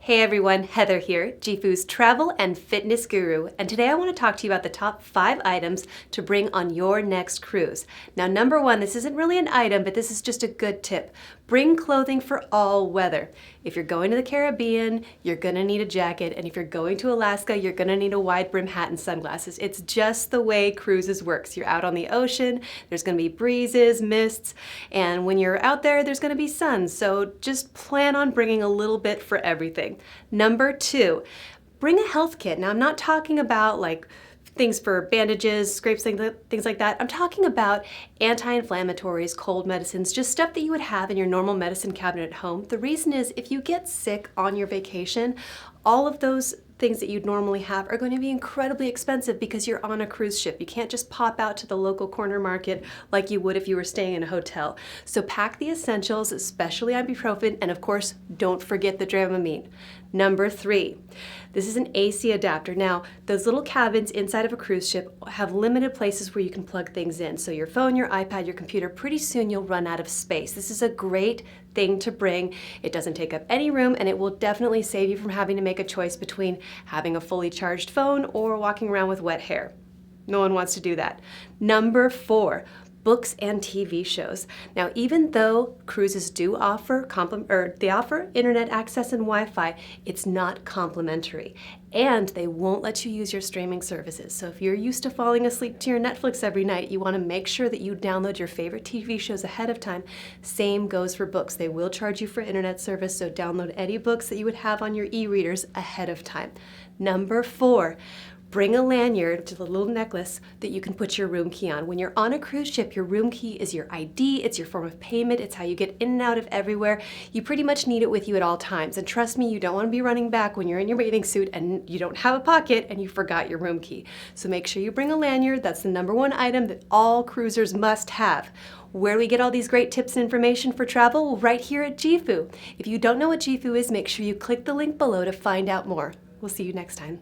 Hey everyone, Heather here, JIFU's travel and fitness guru, and today I want to talk to you about the top 5 items to bring on your next cruise. Now, number 1, this isn't really an item, but this is just a good tip. Bring clothing for all weather. If you're going to the Caribbean, you're gonna need a jacket, and if you're going to Alaska, you're gonna need a wide-brimmed hat and sunglasses. It's just the way cruises works. You're out on the ocean, there's gonna be breezes, mists, and when you're out there, there's gonna be sun, so just plan on bringing a little bit for everything. Number 2, bring a health kit. Now, I'm not talking about like things for bandages, scrapes, things like that. I'm talking about anti-inflammatories, cold medicines, just stuff that you would have in your normal medicine cabinet at home. The reason is if you get sick on your vacation, all of those things that you'd normally have are going to be incredibly expensive because you're on a cruise ship. You can't just pop out to the local corner market like you would if you were staying in a hotel. So pack the essentials, especially ibuprofen, and of course, don't forget the dramamine. Number 3, this is an AC adapter. Now, those little cabins inside of a cruise ship have limited places where you can plug things in. So your phone, your iPad, your computer, pretty soon you'll run out of space. This is a great thing to bring. It doesn't take up any room, and it will definitely save you from having to make a choice between having a fully charged phone or walking around with wet hair. No one wants to do that. Number 4, books and TV shows. Now, even though cruises do offer internet access and Wi-Fi, it's not complimentary, and they won't let you use your streaming services. So if you're used to falling asleep to your Netflix every night, you want to make sure that you download your favorite TV shows ahead of time. Same goes for books. They will charge you for internet service, so download any books that you would have on your e-readers ahead of time. Number 4, bring a lanyard, just a little necklace that you can put your room key on. When you're on a cruise ship, your room key is your ID, it's your form of payment, it's how you get in and out of everywhere. You pretty much need it with you at all times. And trust me, you don't want to be running back when you're in your bathing suit and you don't have a pocket and you forgot your room key. So make sure you bring a lanyard. That's the number 1 item that all cruisers must have. Where do we get all these great tips and information for travel? Well, right here at JIFU. If you don't know what JIFU is, make sure you click the link below to find out more. We'll see you next time.